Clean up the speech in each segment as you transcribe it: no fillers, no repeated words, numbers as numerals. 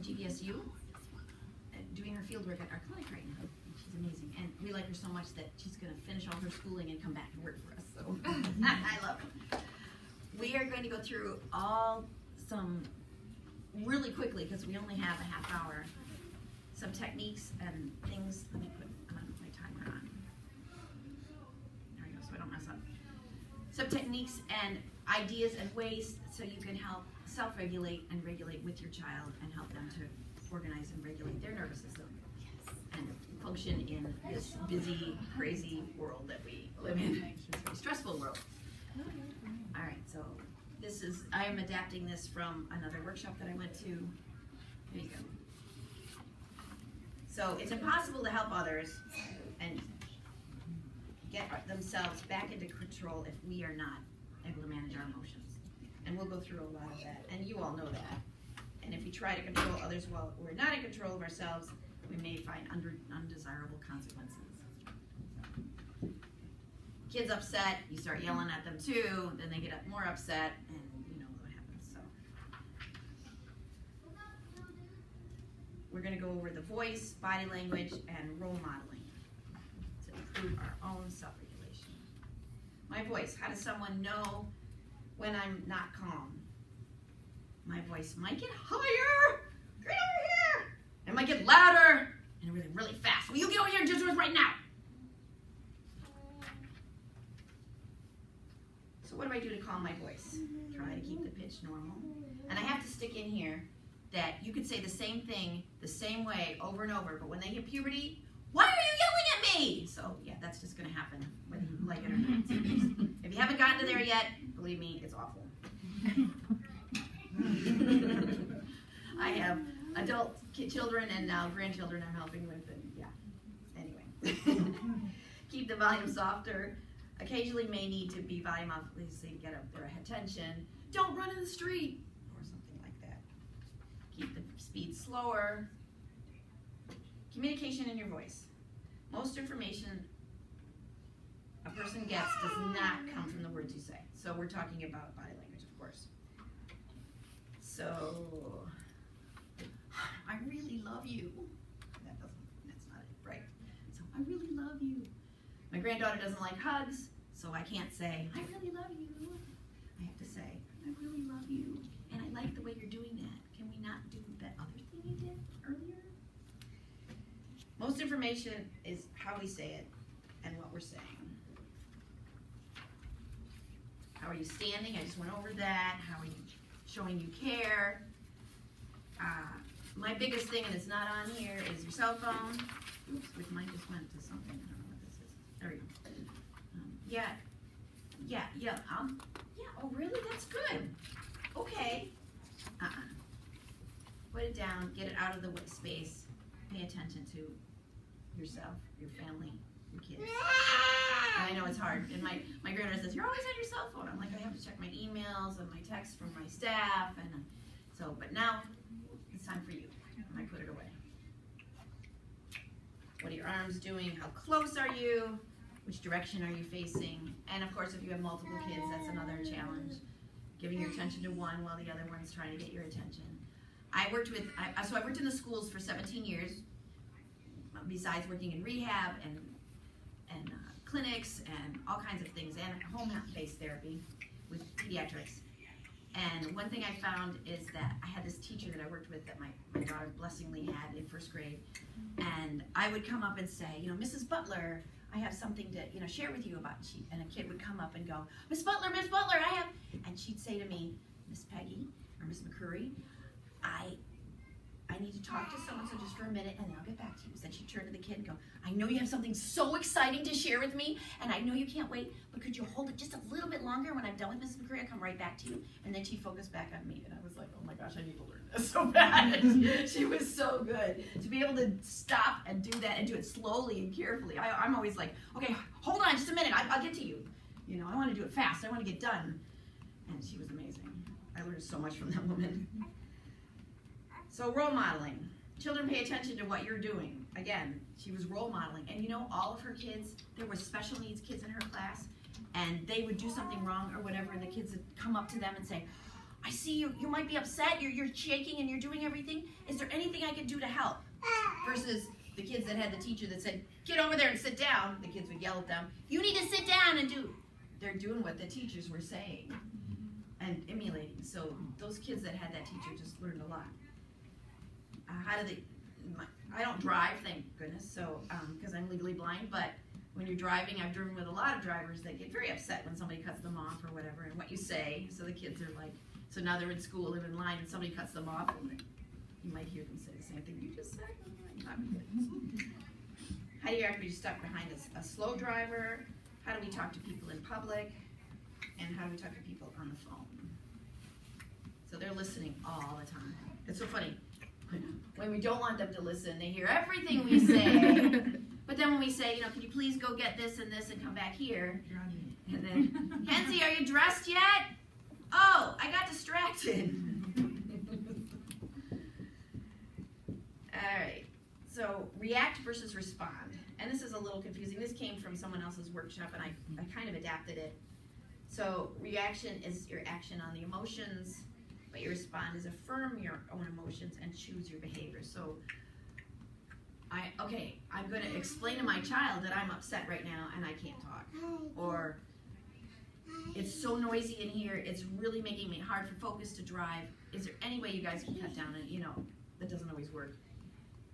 GVSU, doing her field work at our clinic right now. She's amazing, and we like her so much that she's going to finish all her schooling and come back and work for us. So I love it. We are going to go through some really quickly because we only have a half hour. Some techniques and things. Let me put my timer on. There we go, so I don't mess up. Some techniques and ideas and ways so you can help self-regulate and regulate with your child and help them to organize and regulate their nervous system and function in this busy, crazy world that we live in. It's a very stressful world. All right, so I am adapting this from another workshop that I went to. Here you go. So it's impossible to help others and get themselves back into control if we are not able to manage our emotions. And we'll go through a lot of that, and you all know that. And if we try to control others while we're not in control of ourselves, we may find undesirable consequences. So, kids upset, you start yelling at them too, then they get more upset, and you know what happens. So we're going to go over the voice, body language, and role modeling to improve our own self-regulation. My voice, how does someone know when I'm not calm? My voice might get higher. Get over here. It might get louder and really, really fast. Will you get over here and do this right now? So what do I do to calm my voice? Try to keep the pitch normal. And I have to stick in here that you could say the same thing the same way over and over, but when they hit puberty, why are you yelling at me? So yeah, that's just going to happen whether you like it or not. So if you haven't gotten to there yet, believe me, it's awful. I have adult children and now grandchildren I'm helping with, and yeah. Anyway, keep the volume softer. Occasionally may need to be volume up, so you get their attention. Don't run in the street or something like that. Keep the speed slower. Communication in your voice. Most information a person gets does not come from the words you say. So we're talking about body language, of course. So, I really love you. That's not it, right? So, I really love you. My granddaughter doesn't like hugs, so I can't say, I really love you. I have to say, I really love you, and I like the way you're doing that. Can we not do that other thing you did earlier? Most information is how we say it and what we're saying. How are you standing? I just went over that. How are you showing you care? My biggest thing, and it's not on here, is your cell phone. Oops, which mine just went to something. I don't know what this is. There we go. Yeah. Oh, really? That's good. Okay. Put it down. Get it out of the space. Pay attention to yourself, your family, your kids. And I know it's hard. And my granddaughter says, you're always on your cell phone. I'm like, I have to check my emails and my texts from my staff. And so, but now it's time for you. And I put it away. What are your arms doing? How close are you? Which direction are you facing? And of course, if you have multiple kids, that's another challenge. Giving your attention to one while the other one's trying to get your attention. I worked in the schools for 17 years, besides working in rehab and clinics and all kinds of things, and home-based therapy with pediatrics. And one thing I found is that I had this teacher that I worked with that my daughter blessingly had in first grade, and I would come up and say, Mrs. Butler, I have something to share with you about. And a kid would come up and go, Miss Butler, I have, and she'd say to me, Miss Peggy or Miss McCurry, I need to talk to so-and-so just for a minute, and then I'll get back to you. Then she'd turn to the kid and go, I know you have something so exciting to share with me, and I know you can't wait, but could you hold it just a little bit longer? When I'm done with Mrs. McCurry, I'll come right back to you. And then she'd focus back on me, and I was like, oh my gosh, I need to learn this so bad. She was so good. To be able to stop and do that and do it slowly and carefully. I'm always like, okay, hold on just a minute. I'll get to you. I want to do it fast. I want to get done. And she was amazing. I learned so much from that woman. So role modeling. Children pay attention to what you're doing. Again, she was role modeling. And all of her kids, there were special needs kids in her class, and they would do something wrong or whatever, and the kids would come up to them and say, I see you might be upset, you're shaking and you're doing everything. Is there anything I can do to help? Versus the kids that had the teacher that said, get over there and sit down. The kids would yell at them, you need to sit down and do. They're doing what the teachers were saying and emulating. So those kids that had that teacher just learned a lot. I don't drive, thank goodness, so because I'm legally blind, but when you're driving, I've driven with a lot of drivers that get very upset when somebody cuts them off or whatever, and what you say. So the kids are like, so now they're in school, they're in line, and somebody cuts them off, and you might hear them say the same thing you just said. How do you have to be stuck behind a slow driver? How do we talk to people in public? And how do we talk to people on the phone? So they're listening all the time. It's so funny. When we don't want them to listen, they hear everything we say. But then when we say, can you please go get this and come back here? And then, Kenzie, are you dressed yet? Oh, I got distracted. All right. So react versus respond. And this is a little confusing. This came from someone else's workshop, and I kind of adapted it. So reaction is your action on the emotions, but your respond is affirm your own emotions and choose your behavior. So I'm going to explain to my child that I'm upset right now and I can't talk. Or it's so noisy in here, it's really making me hard for focus to drive. Is there any way you guys can cut down? And that doesn't always work.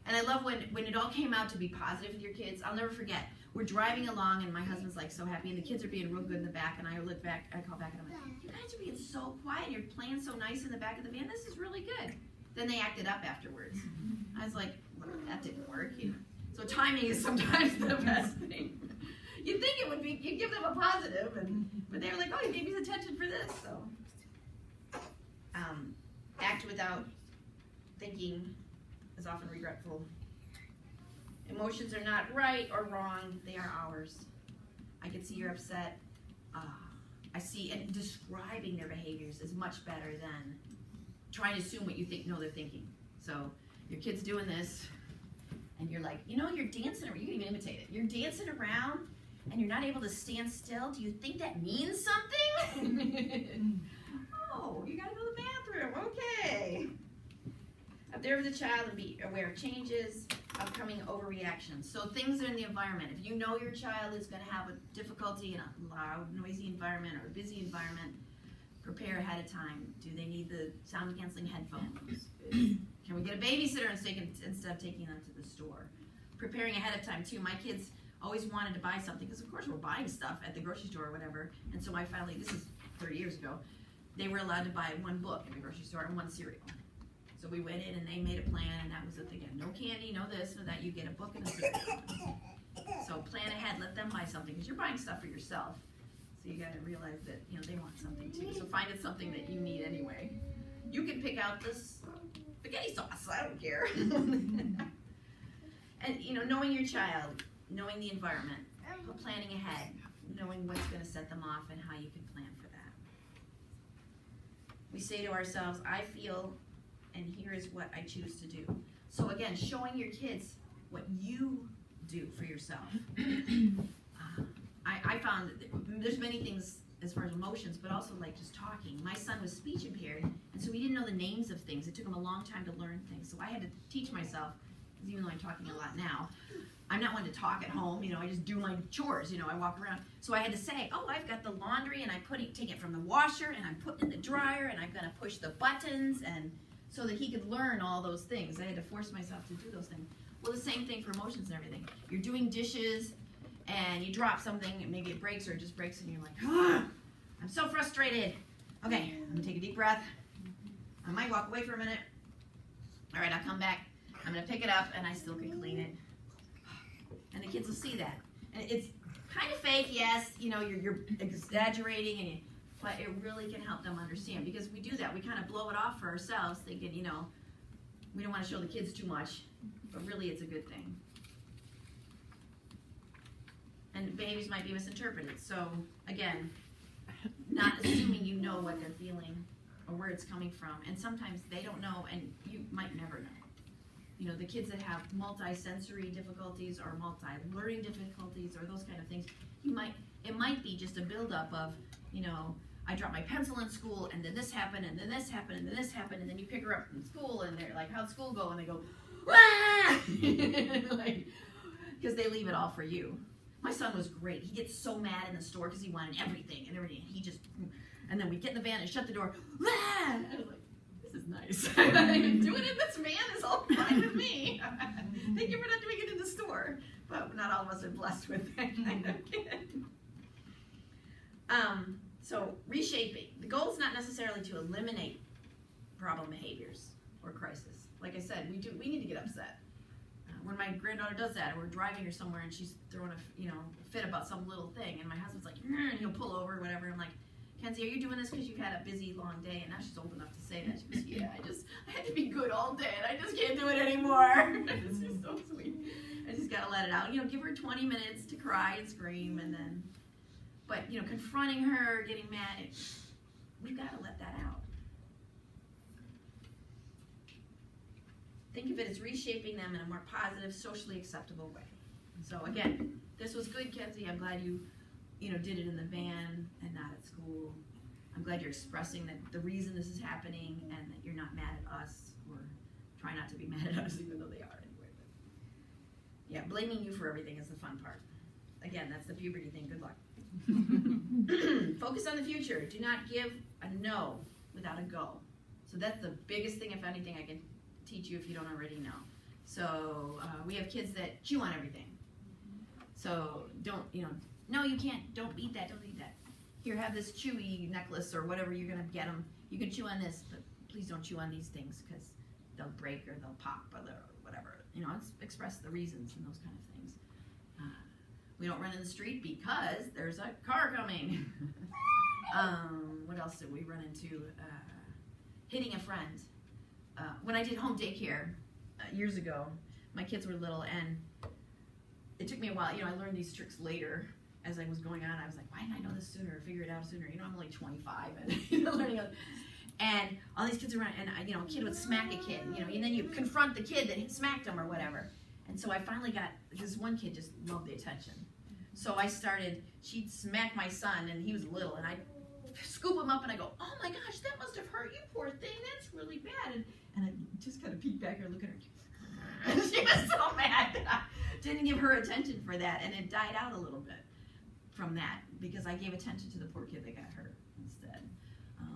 And I love when it all came out to be positive with your kids. I'll never forget. We're driving along and my husband's like so happy and the kids are being real good in the back, and I look back, I call back and I'm like, you guys are being so quiet, you're playing so nice in the back of the van, this is really good. Then they acted up afterwards. I was like, well, that didn't work. So timing is sometimes the best thing. You'd think it would be, you'd give them a positive, but they were like, oh, you gave me attention for this. So act without thinking is often regretful. Emotions are not right or wrong, they are ours. I can see you're upset. I see, and describing their behaviors is much better than trying to assume what you think, they're thinking. So your kid's doing this, and you're like, you're dancing around, you can even imitate it. You're dancing around, and you're not able to stand still. Do you think that means something? Oh, you gotta go to the bathroom, okay. Observe the child and be aware of changes, upcoming overreactions. So things are in the environment. If you know your child is going to have a difficulty in a loud, noisy environment or a busy environment, prepare ahead of time. Do they need the sound canceling headphones? Can we get a babysitter instead of taking them to the store? Preparing ahead of time too. My kids always wanted to buy something because of course we're buying stuff at the grocery store or whatever. And so this is 30 years ago, they were allowed to buy one book in the grocery store and one cereal. So we went in and they made a plan, and that was it again. No candy, no this, no that. You get a book and a cereal. So plan ahead. Let them buy something because you're buying stuff for yourself. So you got to realize that they want something too. So find it something that you need anyway. You can pick out this spaghetti sauce. I don't care. And knowing your child, knowing the environment, planning ahead, knowing what's going to set them off and how you can plan for that. We say to ourselves, I feel, and here is what I choose to do. So again, showing your kids what you do for yourself. I found that there's many things as far as emotions, but also like just talking. My son was speech impaired, and so he didn't know the names of things. It took him a long time to learn things. So I had to teach myself, because even though I'm talking a lot now, I'm not one to talk at home. I just do my chores. I walk around. So I had to say, oh, I've got the laundry, and I'm take it from the washer, and I'm putting it in the dryer, and I'm going to push the buttons, and so that he could learn all those things. I had to force myself to do those things. Well, the same thing for emotions and everything. You're doing dishes, and you drop something, and maybe it breaks or it just breaks, and you're like, I'm so frustrated. Okay, I'm gonna take a deep breath. I might walk away for a minute. All right, I'll come back. I'm gonna pick it up, and I still can clean it. And the kids will see that. And it's kind of fake, yes. You're exaggerating, but it really can help them understand, because we do that. We kind of blow it off for ourselves, thinking, we don't want to show the kids too much, but really it's a good thing. And behaviors might be misinterpreted. So again, not assuming you know what they're feeling or where it's coming from. And sometimes they don't know, and you might never know. The kids that have multi-sensory difficulties or multi-learning difficulties or those kind of things, it might be just a buildup of, I dropped my pencil in school, and then this happened, and then this happened, and then this happened, and then you pick her up from school, and they're like, how'd school go? And they go, ah! Like, because they leave it all for you. My son was great. He gets so mad in the store because he wanted everything and everything. He just, and then we get in the van and shut the door. Ah! And I was like, this is nice. Doing it in this van is all fine with me. Thank you for not doing it in the store. But not all of us are blessed with that kind of kid. So reshaping. The goal is not necessarily to eliminate problem behaviors or crisis. Like I said, we need to get upset. When my granddaughter does that, or we're driving her somewhere and she's throwing a fit about some little thing, and my husband's like, and he'll pull over or whatever. I'm like, Kenzie, are you doing this because you've had a busy, long day? And now she's old enough to say that. She goes, yeah, I had to be good all day, and I just can't do it anymore. It's just so sweet. I just gotta let it out. Give her 20 minutes to cry and scream, and then, but confronting her, getting mad, we've got to let that out. Think of it as reshaping them in a more positive, socially acceptable way. So again, this was good, Kenzie. I'm glad you did it in the van and not at school. I'm glad you're expressing that the reason this is happening and that you're not mad at us, or try not to be mad at us, even though they are anyway. But yeah, blaming you for everything is the fun part. Again, that's the puberty thing. Good luck. Focus on the future. Do not give a no without a go. So that's the biggest thing, if anything, I can teach you if you don't already know. So we have kids that chew on everything. So don't, no, you can't, don't eat that, don't eat that. Here, have this chewy necklace or whatever you're gonna get them. You can chew on this, but please don't chew on these things because they'll break or they'll pop or whatever. Express the reasons and those kind of things. We don't run in the street because there's a car coming. What else did we run into? Hitting a friend. When I did home daycare years ago, my kids were little, and it took me a while. I learned these tricks later as I was going on. I was like, why didn't I know this sooner or figure it out sooner? I'm only 25 and learning. And all these kids around, and a kid would smack a kid, and then you confront the kid that smacked him or whatever. And so I finally got, this one kid just loved the attention. So I started, she'd smack my son, and he was little, and I'd scoop him up and I go, oh my gosh, that must have hurt you, poor thing. That's really bad. And I just kind of peek back and look at her. And she was so mad that I didn't give her attention for that. And it died out a little bit from that because I gave attention to the poor kid that got hurt instead.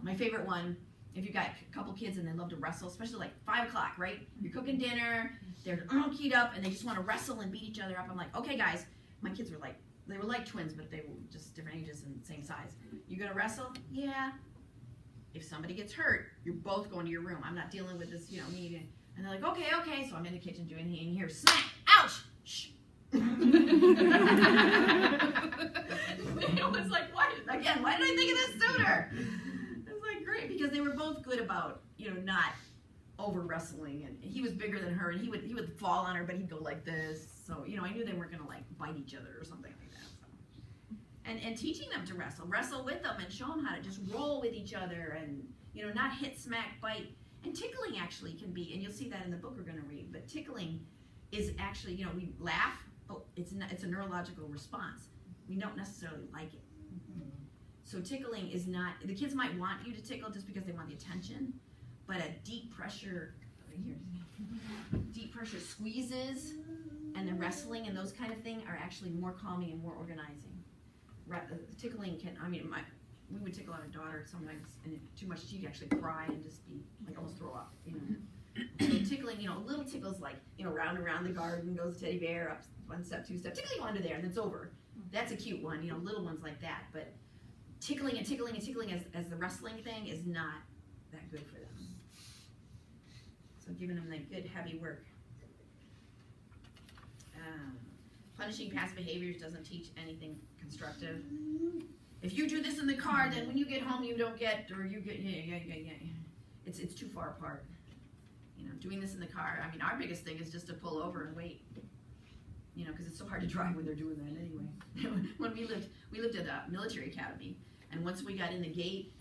My favorite one, if you've got a couple kids and they love to wrestle, especially like 5 o'clock, right? You're cooking dinner, they're all keyed up and they just want to wrestle and beat each other up. I'm like, okay guys, my kids were like, they were like twins, but they were just different ages and same size. You gonna wrestle? Yeah. If somebody gets hurt, you're both going to your room. I'm not dealing with this, me. And they're like, okay. So I'm in the kitchen doing and here, smack, ouch, shh. It was like, why did I think of this sooner? It was like, great, because they were both good about, not over wrestling. And he was bigger than her, and he would fall on her, but he'd go like this. So, I knew they weren't gonna like bite each other or something like that. So. And teaching them to wrestle with them and show them how to just roll with each other and, not hit, smack, bite. And tickling actually can be, and you'll see that in the book we're gonna read, but tickling is actually, we laugh, but it's a neurological response. We don't necessarily like it. So tickling is not, the kids might want you to tickle just because they want the attention, but a deep pressure squeezes and the wrestling and those kind of thing are actually more calming and more organizing. Tickling can, we would tickle our daughter sometimes, and too much, she'd actually cry and just be like almost throw up, So tickling, little tickles like, round and around the garden goes the teddy bear, up 1 step, 2 step, tickling under there, and it's over. That's a cute one, little ones like that. But tickling as the wrestling thing is not that good for them. So giving them that good heavy work. Punishing past behaviors doesn't teach anything constructive. If you do this in the car, then when you get home you don't get, or you get, yeah. It's too far apart. Doing this in the car, our biggest thing is just to pull over and wait. Because it's so hard to drive when they're doing that anyway. When we lived at a military academy, and once we got in the gate,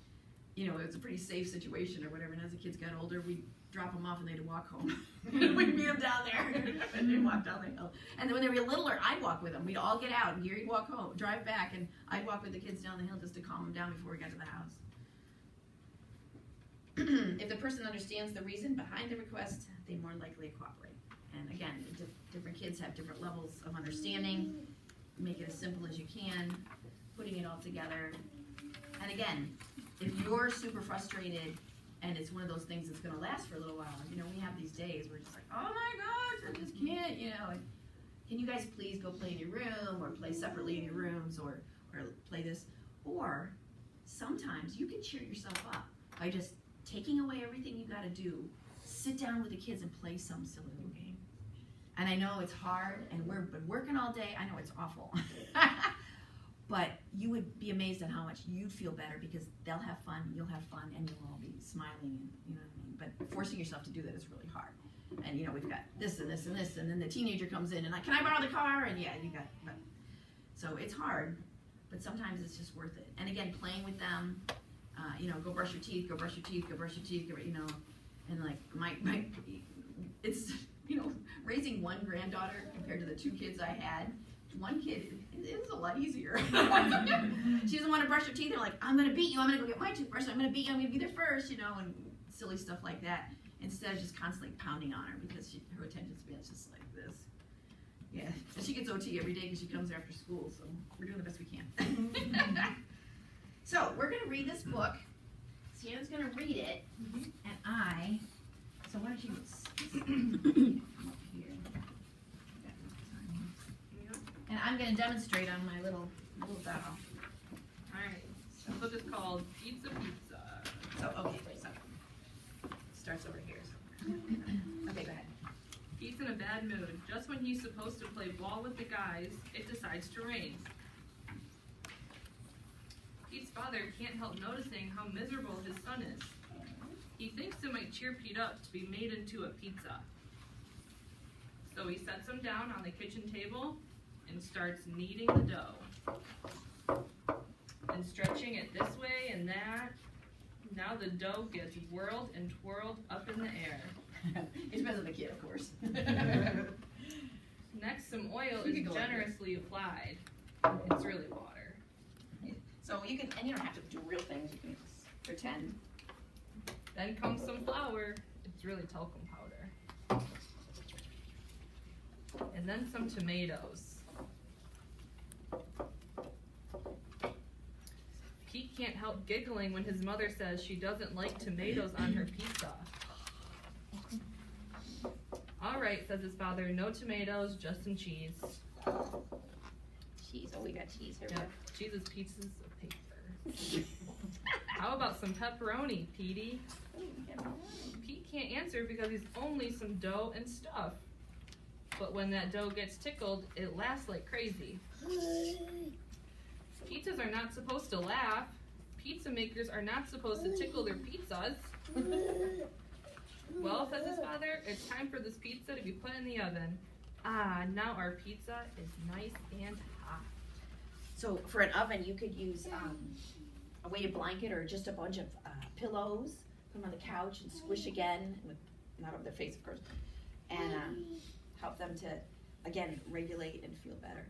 it was a pretty safe situation or whatever, and as the kids got older, we'd drop them off and they'd walk home. We'd meet them down there, and they'd walk down the hill. And then when they were littler, I'd walk with them. We'd all get out, and Gary'd walk home, drive back, and I'd walk with the kids down the hill just to calm them down before we got to the house. If the person understands the reason behind the request, they more likely cooperate. And again, different kids have different levels of understanding. Make it as simple as you can, putting it all together. And again, if you're super frustrated and it's one of those things that's going to last for a little while, you know, we have these days where it's just like, oh my gosh, I just can't, you know, like, can you guys please go play in your room or play separately in your rooms or play this? Or sometimes you can cheer yourself up by just taking away everything you got to do, sit down with the kids and play some silly little game. And I know it's hard and we've been working all day. I know it's awful. But you would be amazed at how much you'd feel better because they'll have fun, you'll have fun, and you'll all be smiling, and you know what I mean? But forcing yourself to do that is really hard. And you know, we've got this and this and this, and then the teenager comes in and like, can I borrow the car? And yeah, you got, but, so it's hard, but sometimes it's just worth it. And again, playing with them, you know, go brush your teeth, go brush your teeth, go brush your teeth, you know, and like my it's, you know, raising one granddaughter compared to the 2 kids I had. One kid, it was a lot easier. She doesn't want to brush her teeth. They're like, I'm going to beat you. I'm going to go get my toothbrush. I'm going to beat you. I'm going to be there first, you know, and silly stuff like that. Instead of just constantly pounding on her because her attention span's just like this. Yeah, and she gets OT every day because she comes after school, so we're doing the best we can. So we're going to read this book. Sienna's going to read it, and so why don't you come up here. And I'm going to demonstrate on my little doll. Alright, so the book is called Pizza Pizza. So, okay, so starts over here. Okay, go ahead. Pete's in a bad mood. Just when he's supposed to play ball with the guys, it decides to rain. Pete's father can't help noticing how miserable his son is. He thinks it might cheer Pete up to be made into a pizza. So he sets him down on the kitchen table and starts kneading the dough. And stretching it this way and that. Now the dough gets whirled and twirled up in the air. It depends on the kid, of course. Next, some oil is generously applied. It's really water. So you can, and you don't have to do real things, you can pretend. Then comes some flour. It's really talcum powder. And then some tomatoes. Pete can't help giggling when his mother says she doesn't like tomatoes on her pizza. All right, says his father, no tomatoes, just some cheese. Cheese, oh, we got cheese here. Yep, cheese is pieces of paper. How about some pepperoni, Petey? Pete can't answer because he's only some dough and stuff. But when that dough gets tickled, it laughs like crazy. Pizzas are not supposed to laugh. Pizza makers are not supposed to tickle their pizzas. Well, says his father, it's time for this pizza to be put in the oven. Ah, now our pizza is nice and hot. So for an oven, you could use a weighted blanket or just a bunch of pillows, put them on the couch and squish again, with, not over their face, of course, and help them to, again, regulate and feel better.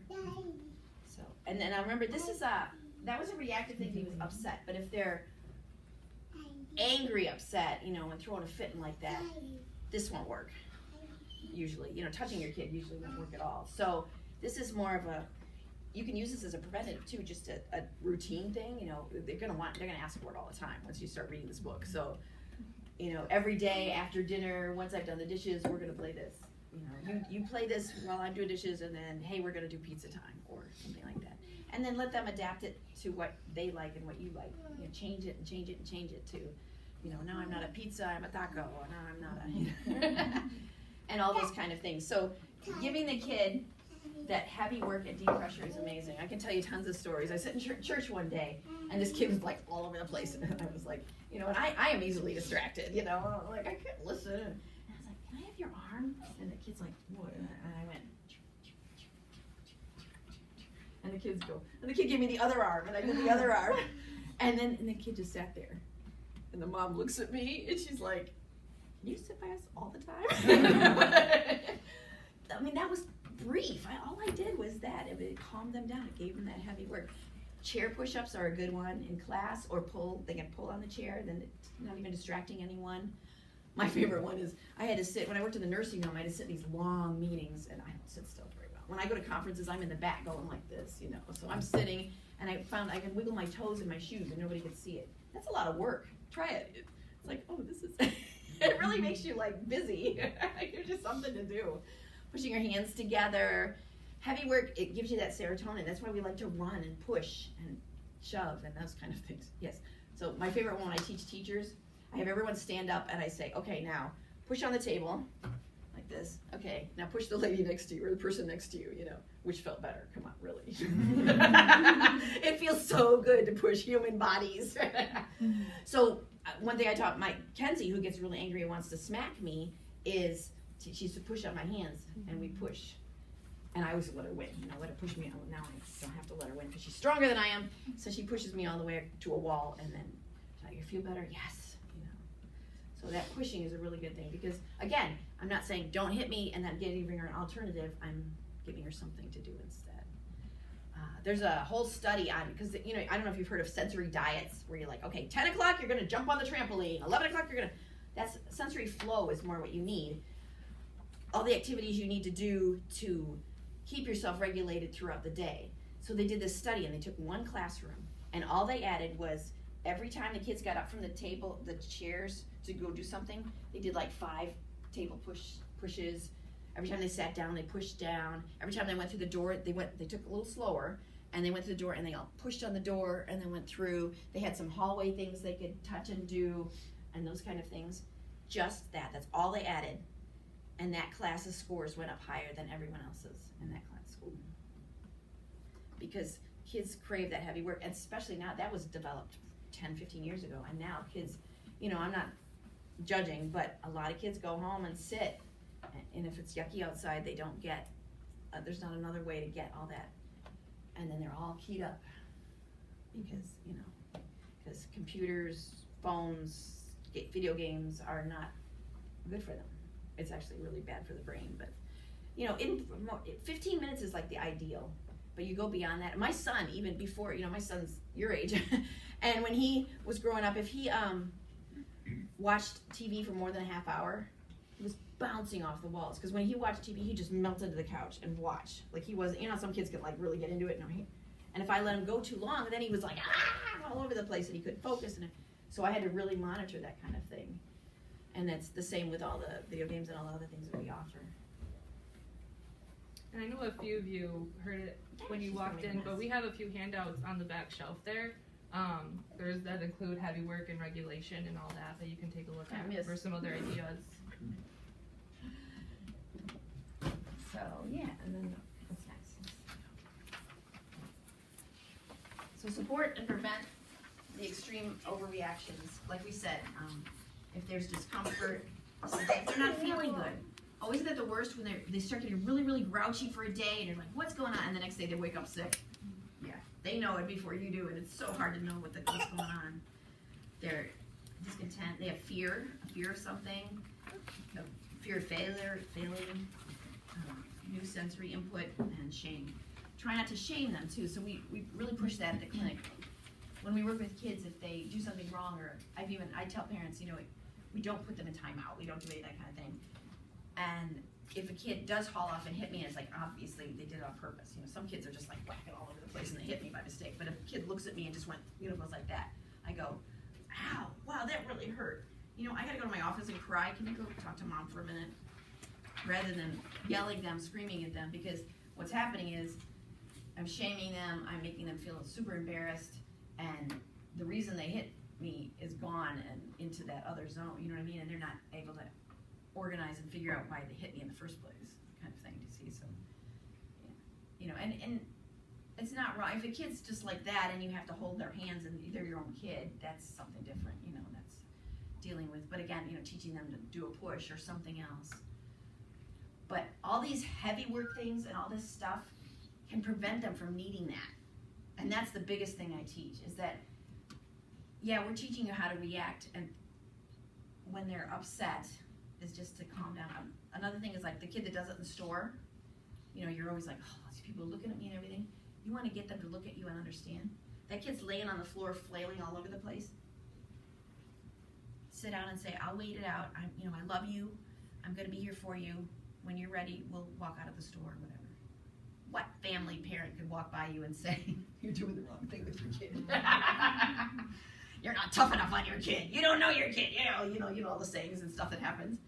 So, and then I remember this is that was a reactive thing. He was upset, but if they're angry, upset, you know, and throwing a fit and like that, this won't work. Usually, you know, touching your kid usually won't work at all. So this is more of a, you can use this as a preventative too, just a routine thing. You know, they're gonna ask for it all the time once you start reading this book. So, you know, every day after dinner, once I've done the dishes, we're gonna play this. You know, you play this while I'm doing dishes, and then hey, we're gonna do pizza time or something like that. And then let them adapt it to what they like and what you like. You know, change it and change it and change it to, you know, now I'm not a pizza, I'm a taco, or now I'm not a, you know, and all those kind of things. So giving the kid that heavy work at deep pressure is amazing. I can tell you tons of stories. I sat in church one day, and this kid was like all over the place, and I was like, you know, and I am easily distracted, you know, like I can't listen. And I was like, can I have your arm? And the kid's like, what? And I went, and the kids go, and the kid gave me the other arm, and I did the other arm, and the kid just sat there, and the mom looks at me, and she's like, can you sit by us all the time? I mean, that was brief. All I did was that. It calmed them down. It gave them that heavy work. Chair push-ups are a good one in class, or they can pull on the chair, then it's not even distracting anyone. My favorite one is, I had to sit, when I worked in the nursing home, I had to sit in these long meetings, and I don't sit still very well. When I go to conferences, I'm in the back going like this, so I'm sitting, and I found I can wiggle my toes in my shoes and nobody can see it. That's a lot of work. Try it. It's like, oh, this is, it really makes you like busy. It's just something to do. Pushing your hands together. Heavy work, it gives you that serotonin. That's why we like to run and push and shove and those kind of things. Yes. So my favorite one when I teach teachers, I have everyone stand up and I say, okay, now push on the table like this. Okay, now push the lady next to you or the person next to you, which felt better. Come on, really. It feels so good to push human bodies. So one thing I taught my Kenzie, who gets really angry and wants to smack me, is she used to push on my hands and we push. And I always let her win, let her push me. Now I don't have to let her win because she's stronger than I am. So she pushes me all the way to a wall, and then, you feel better? Yes. So that pushing is a really good thing because, again, I'm not saying don't hit me and then giving her an alternative. I'm giving her something to do instead. There's a whole study on, because, I don't know if you've heard of sensory diets where you're like, okay, 10 o'clock, you're going to jump on the trampoline. 11 o'clock, that's sensory flow is more what you need. All the activities you need to do to keep yourself regulated throughout the day. So they did this study and they took one classroom and all they added was every time the kids got up from the chairs to go do something, they did like 5 table pushes. Every time they sat down, they pushed down. Every time they went through the door, they took a little slower and they went through the door and they all pushed on the door and then went through. They had some hallway things they could touch and do and those kind of things. Just that's all they added. And that class's scores went up higher than everyone else's in that class school. Because kids crave that heavy work, and especially now, that was developed 10, 15 years ago, and now kids, I'm not judging, but a lot of kids go home and sit, and if it's yucky outside, they don't get, there's not another way to get all that, and then they're all keyed up, because computers, phones, video games are not good for them. It's actually really bad for the brain, but 15 minutes is like the ideal, but you go beyond that. My son, even before, my son's your age, and when he was growing up, if he watched TV for more than a half hour, he was bouncing off the walls, because when he watched TV, he just melted to the couch and watched. Like he wasn't, some kids can like really get into it, and if I let him go too long, then he was like, all over the place, and he couldn't focus, so I had to really monitor that kind of thing. And that's the same with all the video games and all the other things that we offer. And I know a few of you heard it when you walked in, but we have a few handouts on the back shelf there. There's that include heavy work and regulation and all that you can take a look at for some other ideas. So yeah, and then what's next? So support and prevent the extreme overreactions. Like we said, if there's discomfort, if they're not feeling good. Oh, isn't that the worst when they start getting really, really grouchy for a day and you're like, what's going on? And the next day they wake up sick. Yeah, they know it before you do, and it's so hard to know what's going on. They're discontent. They have fear, a fear of something, a fear of failing, new sensory input, and shame. Try not to shame them too. So we really push that at the clinic. When we work with kids, if they do something wrong, or I tell parents, we don't put them in timeout. We don't do any of that kind of thing. And if a kid does haul off and hit me, it's like, obviously they did it on purpose. Some kids are just like whacking all over the place and they hit me by mistake. But if a kid looks at me and just went, goes like that, I go, ow, wow, that really hurt. I gotta go to my office and cry. Can you go talk to mom for a minute? Rather than yelling at them, screaming at them, because what's happening is I'm shaming them, I'm making them feel super embarrassed, and the reason they hit me is gone and into that other zone, you know what I mean? And they're not able to organize and figure out why they hit me in the first place, kind of thing, to see. So, and it's not wrong. If a kid's just like that and you have to hold their hands and they're your own kid, that's something different, that's dealing with. But again, teaching them to do a push or something else. But all these heavy work things and all this stuff can prevent them from needing that. And that's the biggest thing I teach, is that, we're teaching you how to react, and when they're upset, is just to calm down. Another thing is like the kid that does it in the store, you're always like, oh, these people are looking at me and everything. You want to get them to look at you and understand. that kid's laying on the floor flailing all over the place, sit down and say, I'll wait it out. I love you. I'm going to be here for you. When you're ready, we'll walk out of the store or whatever. What family parent could walk by you and say, you're doing the wrong thing with your kid? You're not tough enough on your kid. You don't know your kid. You know all the sayings and stuff that happens.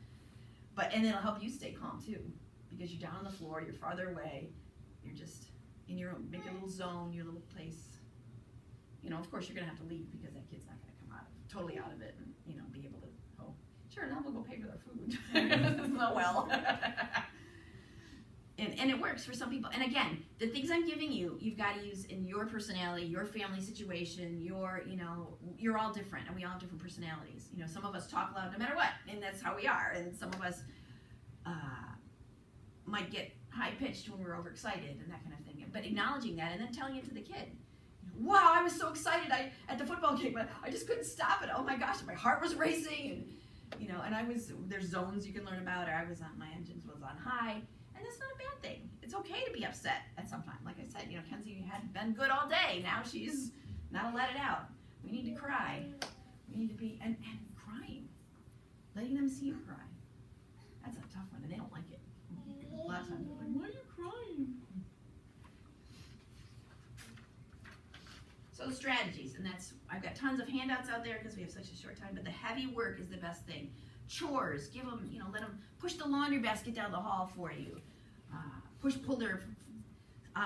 And it'll help you stay calm too, because you're down on the floor, you're farther away, you're just in your own, make your little zone, your little place. Of course you're gonna have to leave because that kid's not gonna come totally out of it and, be able to, oh, sure, now we'll go pay for their food. Oh, well. And it works for some people. And again, the things I'm giving you, you've got to use in your personality, your family situation, you're all different, and we all have different personalities. Some of us talk loud no matter what, and that's how we are. And some of us might get high-pitched when we're overexcited and that kind of thing. But acknowledging that and then telling it to the kid. Wow, I was so excited at the football game, but I just couldn't stop it. Oh my gosh, my heart was racing. And there's zones you can learn about, or my engines was on high. And that's not a bad thing. It's okay to be upset at some time. Like I said, Kenzie had been good all day. Now she's not let it out. We need to cry. We need to be, and crying. Letting them see you cry. That's a tough one, and they don't like it. A lot of times they're like, why are you crying? So strategies, and I've got tons of handouts out there because we have such a short time, but the heavy work is the best thing. Chores, give them, let them push the laundry basket down the hall for you. Pull their,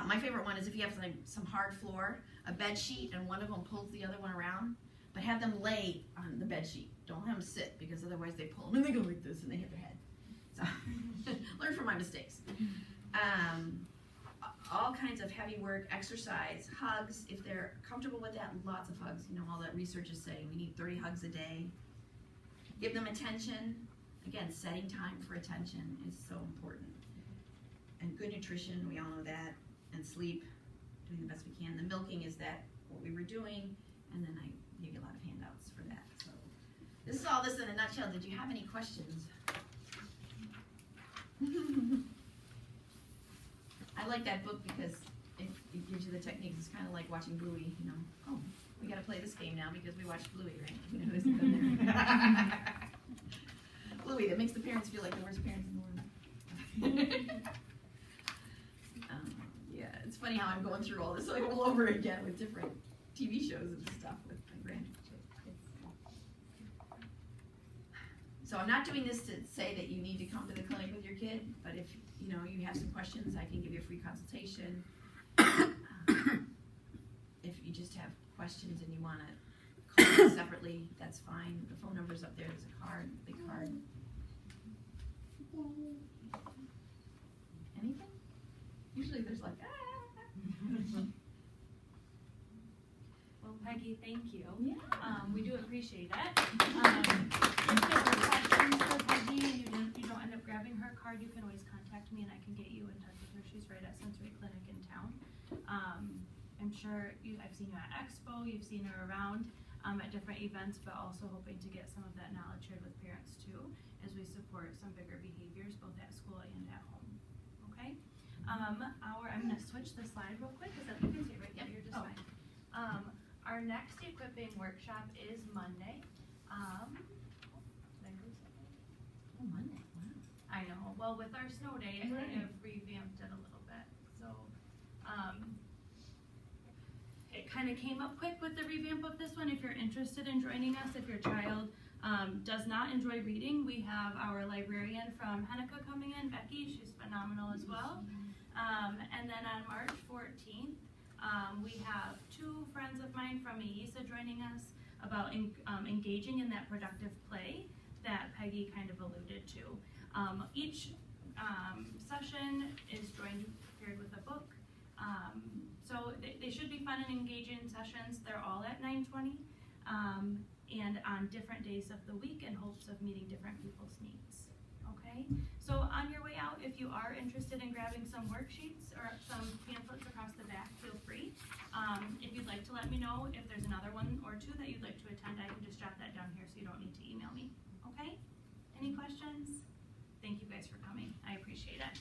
my favorite one is if you have some hard floor, a bed sheet, and one of them pulls the other one around, but have them lay on the bed sheet. Don't have them sit, because otherwise they pull them and they go like this and they hit their head. So, learn from my mistakes. All kinds of heavy work, exercise, hugs, if they're comfortable with that, lots of hugs. All that research is saying we need 30 hugs a day. Give them attention. Again, setting time for attention is so important. And good nutrition, we all know that. And sleep, doing the best we can. The milking is what we were doing. And then I gave you a lot of handouts for that. So this is all this in a nutshell. Did you have any questions? I like that book because it gives you the techniques. It's kind of like watching Bluey, Oh, we got to play this game now because we watched Bluey, right? Who hasn't been there? Bluey, that makes the parents feel like the worst parents in the world. Yeah, it's funny how I'm going through all this all over again with different TV shows and stuff with my grandkids. So I'm not doing this to say that you need to come to the clinic with your kid, but if you have some questions, I can give you a free consultation. If you just have questions and you want to call me separately, that's fine. The phone number's up there. There's a card, big card. Anything? Usually there's like, Well, Peggy, thank you. Yeah. We do appreciate it. If you have questions for Peggy and you don't end up grabbing her card, you can always contact me and I can get you in touch with her. She's right at Sensory Clinic in town. I'm sure I've seen you at Expo, you've seen her around at different events, but also hoping to get some of that knowledge shared with parents too, as we support some bigger behaviors both at school and at home. Okay? I'm going to switch the slide real quick because you can see it right there. You're just fine. Our next equipping workshop is Monday. Oh, Monday. Wow. I know. Well, with our snow day, it kind of revamped it a little bit. So, it kind of came up quick with the revamp of this one. If you're interested in joining us, if your child does not enjoy reading, we have our librarian from Hennica coming in, Becky. She's phenomenal as well. And then on March 14th, we have two friends of mine from EISA joining us about engaging in that productive play that Peggy kind of alluded to. Each session is joined paired with a book. So they should be fun and engaging sessions. They're all at 9:20 and on different days of the week in hopes of meeting different people's needs. Okay? So on your way out, if you are interested in grabbing some worksheets or some pamphlets across the back, feel free. If you'd like to let me know if there's another one or two that you'd like to attend, I can just jot that down here so you don't need to email me. Okay? Any questions? Thank you guys for coming. I appreciate it.